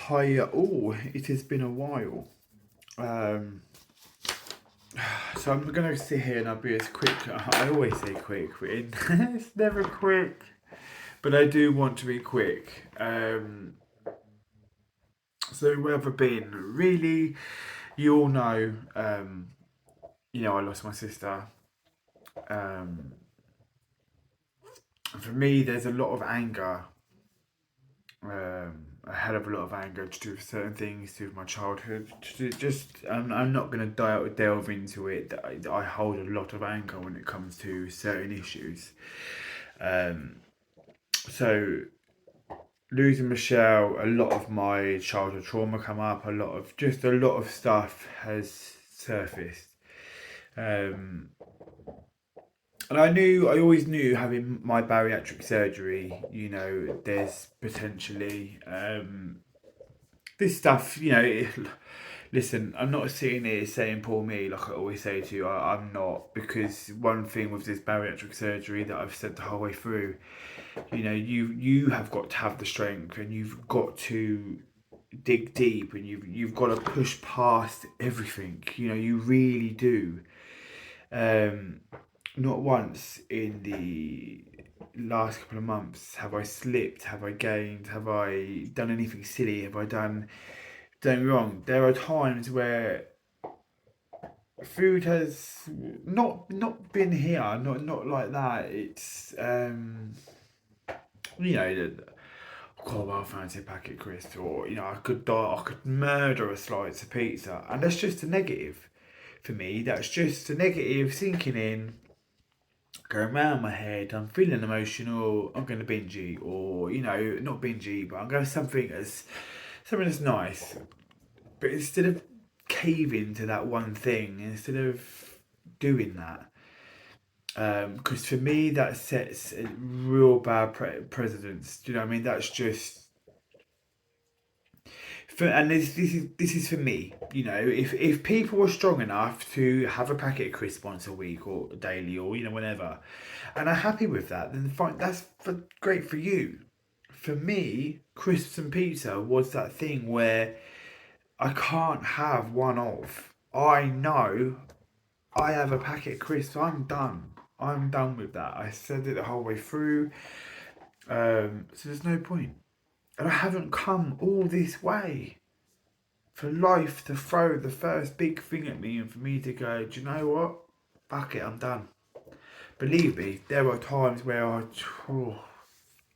Hi all, it has been a while. Um, so I'm gonna sit here and I'll be as quick. I always say quick, but it's never quick. But I do want to be quick. So where have I been? Really, you all know. I lost my sister. Um, for me, there's a lot of anger. A hell of a lot of anger to do with certain things, to do with my childhood. I'm not going to delve into it. I hold a lot of anger when it comes to certain issues. Um, so losing Michelle, a lot of my childhood trauma come up. A lot of stuff has surfaced. Um, and I always knew having my bariatric surgery, there's potentially this stuff, listen, I'm not sitting here saying poor me like I always say to you. I'm not, because one thing with this bariatric surgery that I've said the whole way through, you have got to have the strength, and you've got to dig deep, and you've got to push past everything. You really do. Um, Not once in the last couple of months have I slipped, have I gained, have I done anything silly, have I done. Don't get me wrong, there are times where food has not been here, not like that. It's the oh well, fancy a packet of crisps, or I could murder a slice of pizza, and that's just a negative for me. That's just a negative sinking in, going round my head. I'm feeling emotional. I'm going to binge eat, or not binge eat, but I'm going to something that's nice. But instead of caving to that one thing, instead of doing that, because for me that sets a real bad precedence. Do you know what I mean? That's just and this is for me. If people were strong enough to have a packet of crisps once a week or daily, or whenever, and are happy with that, then fine. Great for you. For me, crisps and pizza was that thing where I can't have one of. I know I have a packet of crisps. I'm done. I'm done with that. I said it the whole way through. So there's no point. And I haven't come all this way for life to throw the first big thing at me, and for me to go, do you know what? Fuck it, I'm done. Believe me, there were times where oh,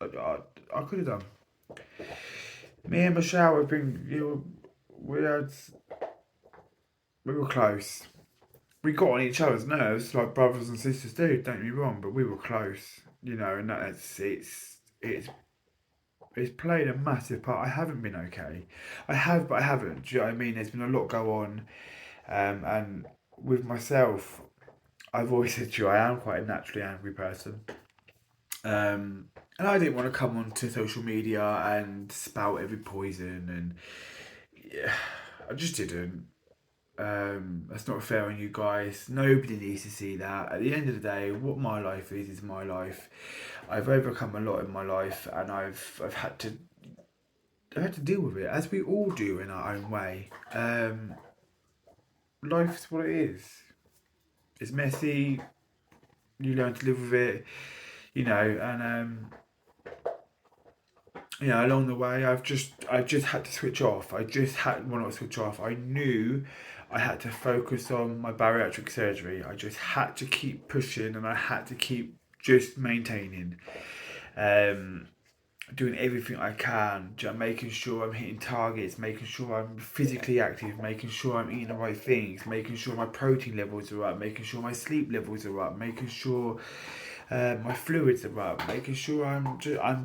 I, I could have done. Me and Michelle have been, we had, we were close. We got on each other's nerves like brothers and sisters do. Don't get me wrong, but we were close. And it's played a massive part. I haven't been okay. I have, but I haven't. Do you know what I mean? There's been a lot go on, and with myself, I've always said to you, I am quite a naturally angry person. And I didn't want to come onto social media and spout every poison, and yeah, I just didn't. That's not fair on you guys. Nobody needs to see that. At the end of the day, what my life is my life. I've overcome a lot in my life, and I've had to deal with it, as we all do in our own way. Life's what it is. It's messy. You learn to live with it, and along the way, I just had to switch off. I just had well, not switch off. I knew I had to focus on my bariatric surgery. I just had to keep pushing, and I had to keep just maintaining. Um, Doing everything I can, making sure I'm hitting targets, making sure I'm physically active, making sure I'm eating the right things, making sure my protein levels are up, making sure my sleep levels are up, making sure my fluids are up, making sure I'm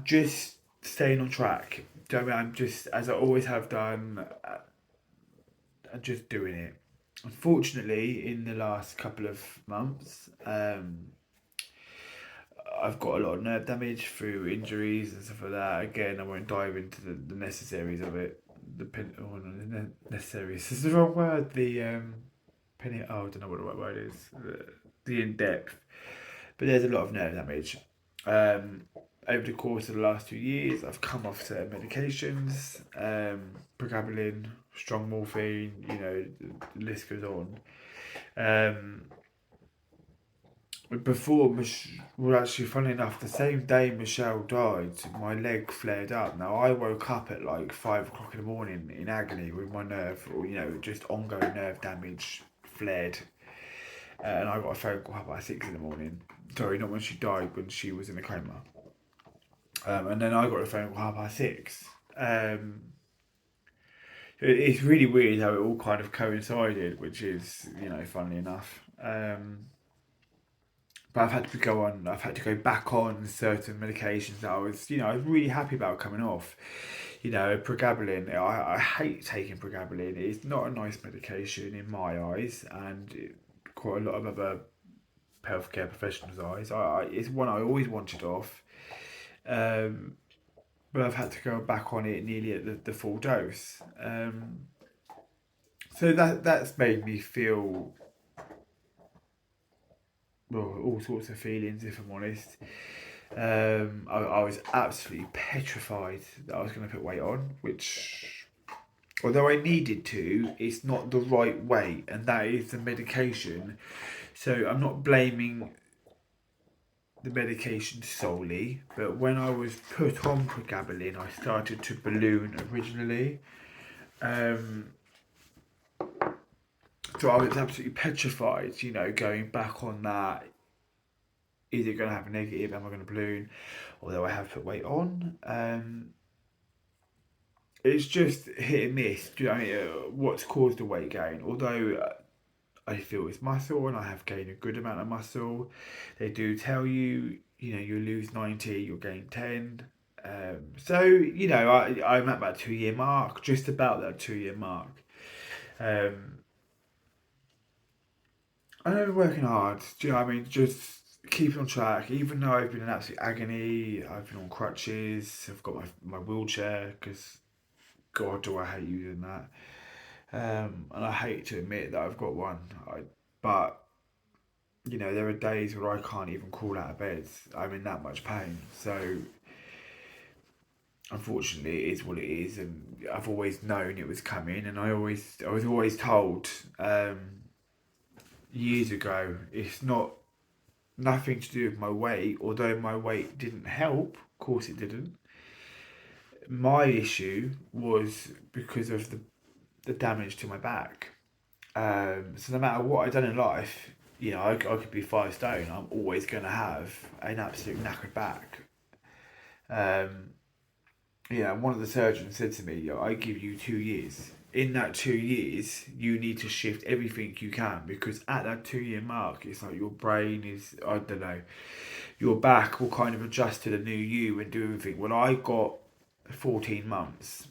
just staying on track. Do you know what I mean? I'm just, as I always have done, I'm just doing it. Unfortunately, in the last couple of months, I've got a lot of nerve damage through injuries and stuff like that. Again, I won't dive into the necessaries of it. Necessaries is the wrong word. I don't know what the right word is. The in depth, but there's a lot of nerve damage. Um, over the course of the last 2 years, I've come off certain medications, pregabalin, strong morphine, the list goes on. Before, well, actually, funny enough, the same day Michelle died, my leg flared up. Now, I woke up at like 5 o'clock in the morning in agony with my nerve, or, just ongoing nerve damage flared. And I got a phone call about 6 in the morning. Sorry, not when she died, when she was in a coma. And then I got a phone call about 6. It's really weird how it all kind of coincided, which is, funnily enough. But I've had to go back on certain medications that I was really happy about coming off. Pregabalin, I hate taking pregabalin. It's not a nice medication in my eyes, and quite a lot of other healthcare professionals' eyes. It's one I always wanted off. But I've had to go back on it nearly at the full dose. So that's made me feel, well, all sorts of feelings, if I'm honest. I was absolutely petrified that I was going to put weight on, which, although I needed to, it's not the right way, and that is the medication. So I'm not blaming the medication solely, but when I was put on pregabalin, I started to balloon originally. So I was absolutely petrified, going back on that. Is it going to have a negative? Am I going to balloon? Although I have put weight on. It's just hit and miss. Do you know what I mean? What's caused the weight gain? Although I feel it's muscle and I have gained a good amount of muscle. They do tell you, you lose 90, you'll gain 10. So, I'm at that 2 year mark, just about that 2 year mark. I know working hard, do you know what I mean? Just keeping on track, even though I've been in absolute agony, I've been on crutches, I've got my wheelchair, because God, do I hate using that. And I hate to admit that I've got one. But there are days where I can't even crawl out of bed. I'm in that much pain. So unfortunately, it is what it is, and I've always known it was coming, and I was always told years ago it's nothing to do with my weight. Although my weight didn't help, of course it didn't. My issue was because of the damage to my back. So no matter what I've done in life, I could be 5 stone. I'm always going to have an absolute knackered back. One of the surgeons said to me, I give you 2 years. In that 2 years, you need to shift everything you can, because at that 2 year mark, it's like your brain is, I don't know, your back will kind of adjust to the new you and do everything. Well, I got 14 months.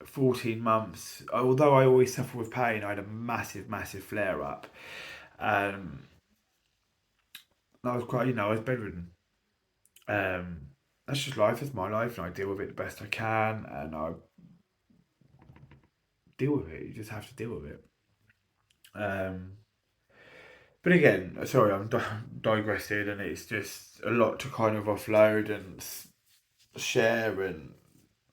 14 months, although I always suffer with pain, I had a massive, massive flare up. I was quite, I was bedridden. That's just life, it's my life, and I deal with it the best I can, and I deal with it. You just have to deal with it. But again, sorry, I'm digressing, and it's just a lot to kind of offload and share. And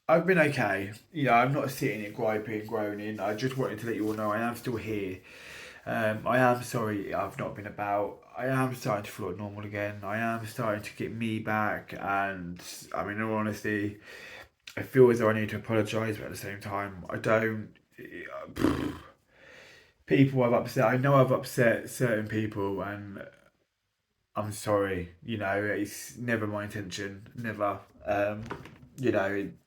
I've been okay. I'm not sitting here griping, groaning. I just wanted to let you all know I am still here. I am sorry I've not been about. I am starting to feel normal again. I am starting to get me back, and I mean, in all honesty, I feel as though I need to apologise, but at the same time, I don't. People I've upset. I know I've upset certain people, and I'm sorry. It's never my intention. Never.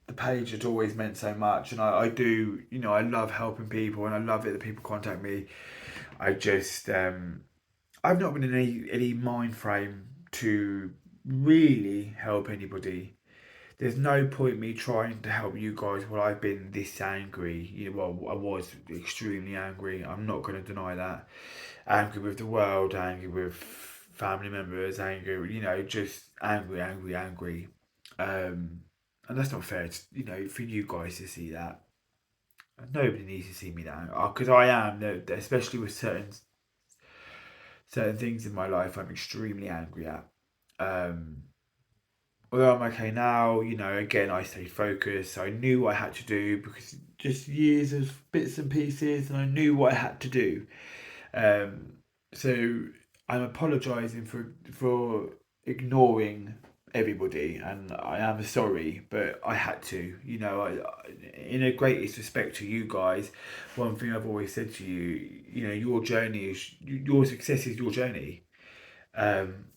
The page has always meant so much, and I do. I love helping people, and I love it that people contact me. I just. I've not been in any mind frame to really help anybody. There's no point me trying to help you guys while I've been this angry. Well, I was extremely angry. I'm not going to deny that. Angry with the world, angry with family members, angry, just angry, angry, angry. And that's not fair, for you guys to see that. Nobody needs to see me that, because I am, especially with certain things in my life, I'm extremely angry at. although I'm okay now, you know, again, I stayed focused. I knew what I had to do because just years of bits and pieces, and I knew what I had to do. Um, so I'm apologising for ignoring everybody, and I am sorry, but I had to. You know, in a greatest respect to you guys, one thing I've always said to you, you know, your journey is your success is your journey. Um,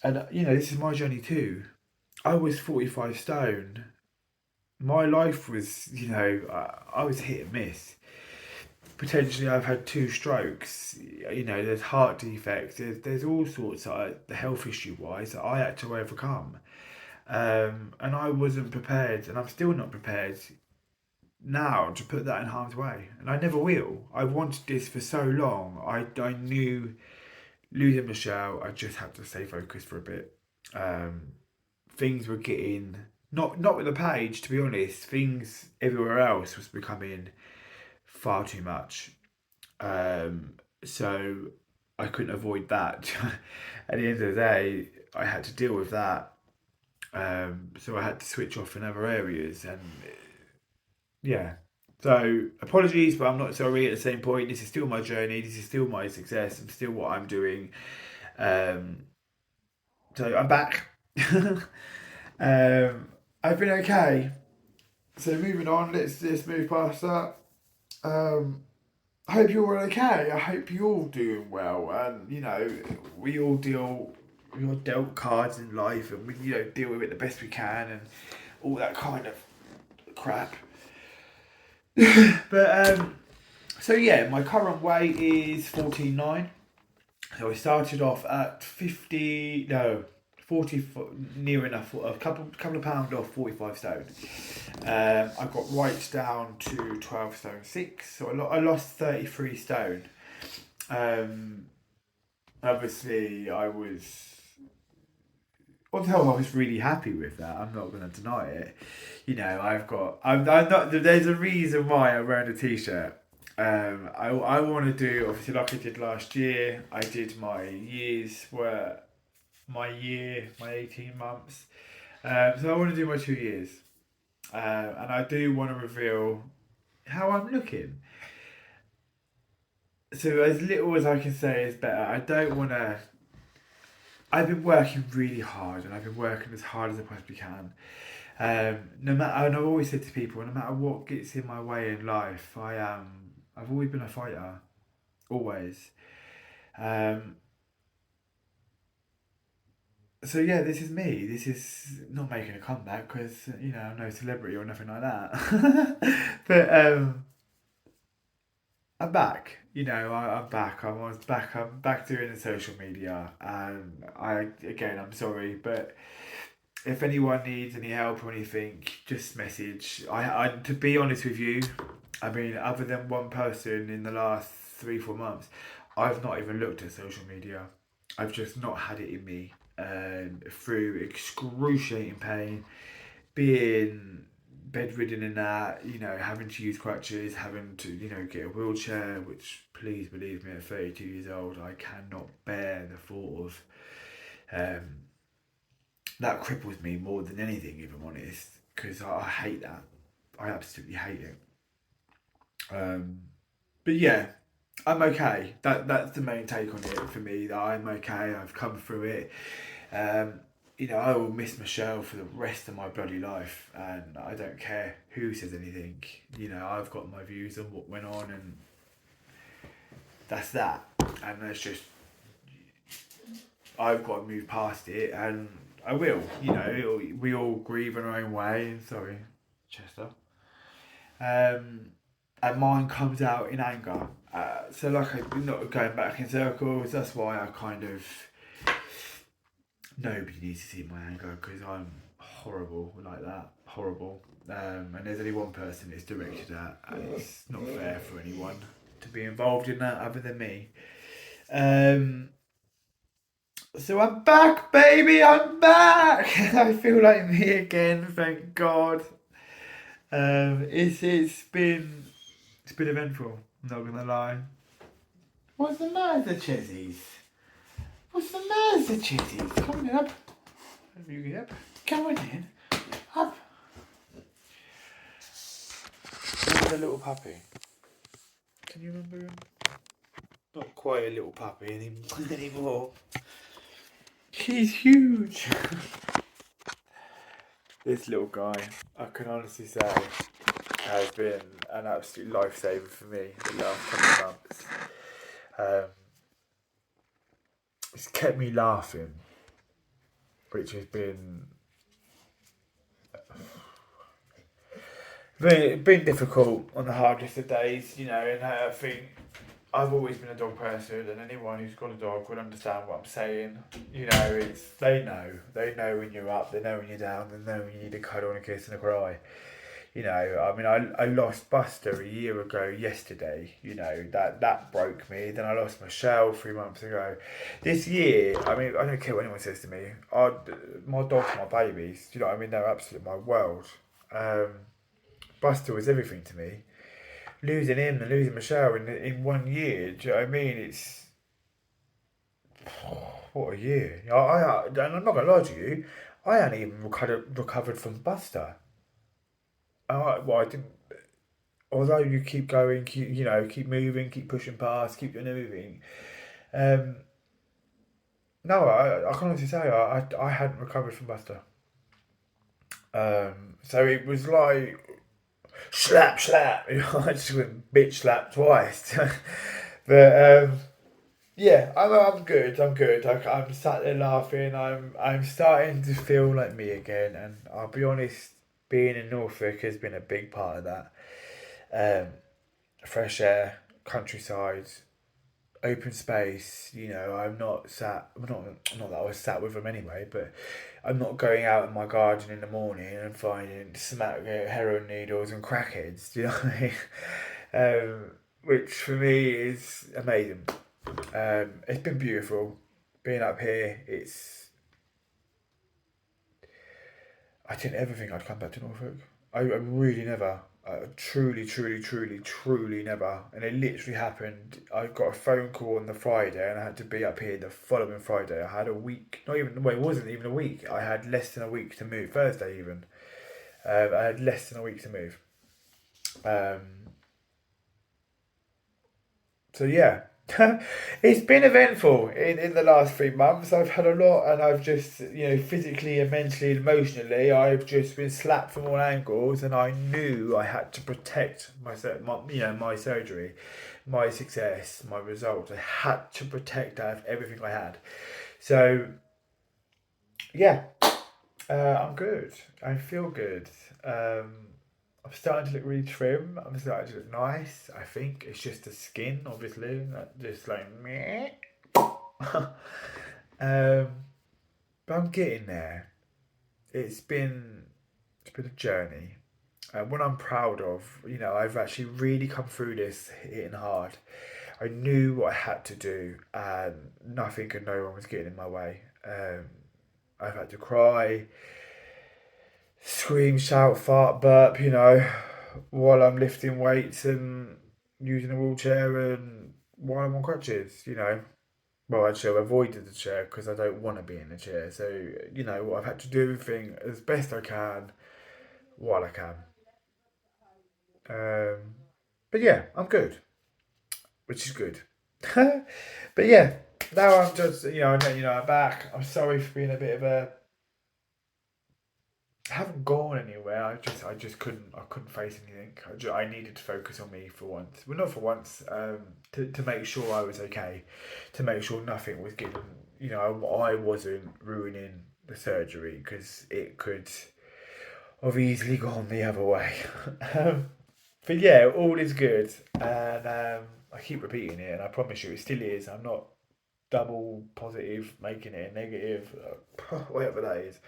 and you know, this is my journey too. I was 45 stone. My life was, you know, I was hit and miss. Potentially, I've had 2 strokes. You know, there's heart defects. There's all sorts of the health issue wise that I had to overcome. And I wasn't prepared, and I'm still not prepared now to put that in harm's way. And I never will. I wanted this for so long. I knew losing Michelle, I just had to stay focused for a bit. Um, Things were getting not with the page, to be honest. Things everywhere else was becoming far too much. So I couldn't avoid that. At the end of the day, I had to deal with that. So I had to switch off in other areas, and yeah. So apologies, but I'm not sorry. At the same point, this is still my journey. This is still my success. I'm still what I'm doing. Um, so I'm back. I've been okay. So moving on, let's move past that. Um, I hope you're all okay. I hope you're all doing well, and you know we all dealt cards in life, and we deal with it the best we can, and all that kind of crap. But so yeah, my current weight is 14.9. So I started off at 50, no, 40, near enough, a couple of pounds off 45 stone. I got right down to 12 stone 6, so I lost 33 stone. Um, Obviously, although I was really happy with that, I'm not going to deny it. You know, I'm not, there's a reason why I'm wearing a t-shirt. I want to do, obviously, like I did last year. I did my 18 months. So I want to do my 2 years. And I do want to reveal how I'm looking. So as little as I can say is better. I don't want to. I've been working really hard, and I've been working as hard as I possibly can. No matter, and I've always said to people, no matter what gets in my way in life, I've always been a fighter, always. Um, so yeah, this is me. This is not making a comeback because I'm no celebrity or nothing like that. But I'm back. I'm back. I was back. I'm back doing the social media, and I'm sorry, but if anyone needs any help or anything, just message. To be honest with you, I mean, other than one person in the last 3 4 months, I've not even looked at social media. I've just not had it in me. Through excruciating pain, being bedridden in that, having to use crutches, having to, get a wheelchair, which please believe me, at 32 years old, I cannot bear the thought of. Um, that cripples me more than anything, if I'm honest, because I hate that. I absolutely hate it. Um, but yeah, I'm okay. That's the main take on it for me. That I'm okay. I've come through it. Um, I will miss Michelle for the rest of my bloody life, and I don't care who says anything. I've got my views on what went on, and that's that. And that's just, I've got to move past it, and I will. We all grieve in our own way. Sorry, Chester. And mine comes out in anger. So like I'm not going back in circles. That's why I kind of, nobody needs to see my anger because I'm horrible like that. Horrible. And there's only one person it's directed at, and it's not fair for anyone to be involved in that other than me. So I'm back, baby. I'm back. I feel like me again. Thank God. It's been eventful. I'm not gonna lie. What's the matter, Chezzies? What's the matter, Chezzies? Come on up. You get up. Come on in. Up. Who's the little puppy? Can you remember him? Not quite a little puppy anymore. He's huge. This little guy, I can honestly say, has been an absolute lifesaver for me the last couple of months. It's kept me laughing, which has been difficult on the hardest of days, you know, and I think I've always been a dog person, and anyone who's got a dog would understand what I'm saying. You know, they know when you're up, they know when you're down, they know when you need a cuddle and a kiss and a cry. You know, I mean, I lost Buster a year ago yesterday. You know, that broke me. Then I lost Michelle 3 months ago. This year, I mean, I don't care what anyone says to me. My dogs are my babies. Do you know what I mean? They're absolutely my world. Buster was everything to me. Losing him and losing Michelle in 1 year, do you know what I mean? It's what a year. And I'm not gonna lie to you, I hadn't even recovered from Buster. I didn't. Although you keep going, keep moving, keep pushing past, keep doing everything. Um, no, I can honestly say I hadn't recovered from Buster. So it was like slap, slap. I just went bitch slap twice. But yeah, I'm good. I'm good. I'm sat there laughing. I'm starting to feel like me again, and I'll be honest, being in Norfolk has been a big part of that. Um, Fresh air, countryside, open space. You know, I'm not sat. Not that I was sat with them anyway, but I'm not going out in my garden in the morning and finding smack heroin needles and crackheads. Do you know what I mean? Which for me is amazing. It's been beautiful being up here. I didn't ever think I'd come back to Norfolk. I really never. Truly never. And it literally happened. I got a phone call on the Friday and I had to be up here the following Friday. I had a week, not even, well, it wasn't even a week. I had less than a week to move. Thursday even. I had less than a week to move. Um, so yeah, it's been eventful in the last 3 months. I've had a lot, and I've just, physically and mentally and emotionally, I've just been slapped from all angles, and I knew I had to protect my surgery, my success, my results. I had to protect that of everything I had. So yeah, I'm good. I feel good. I'm starting to look really trim. I'm starting to look nice. I think it's just the skin, obviously, just like meh. But I'm getting there. It's been it's been a journey, and what I'm proud of, I've actually really come through this hitting hard. I knew what I had to do, and nothing and no one was getting in my way. I've had to cry, scream, shout, fart, burp, while I'm lifting weights and using a wheelchair and while I'm on crutches. Well, actually, I've avoided the chair because I don't want to be in the chair. So, I've had to do everything as best I can while I can. Um, but yeah, I'm good, which is good. But yeah, now I'm just, I'm back. I'm sorry for being a bit of a I haven't gone anywhere. I couldn't face anything. I needed to focus on me for once. Well, not for once. To make sure I was okay, to make sure nothing was getting, I wasn't ruining the surgery because it could have easily gone the other way. um, but yeah, all is good, and I keep repeating it, and I promise you, it still is. I'm not double positive, making it a negative, whatever that is.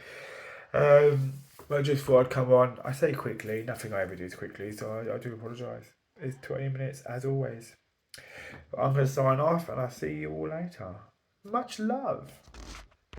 Um, but I just thought I'd come on. I say quickly, nothing I ever do is quickly, so I do apologise. It's 20 minutes as always. But I'm going to sign off and I'll see you all later. Much love.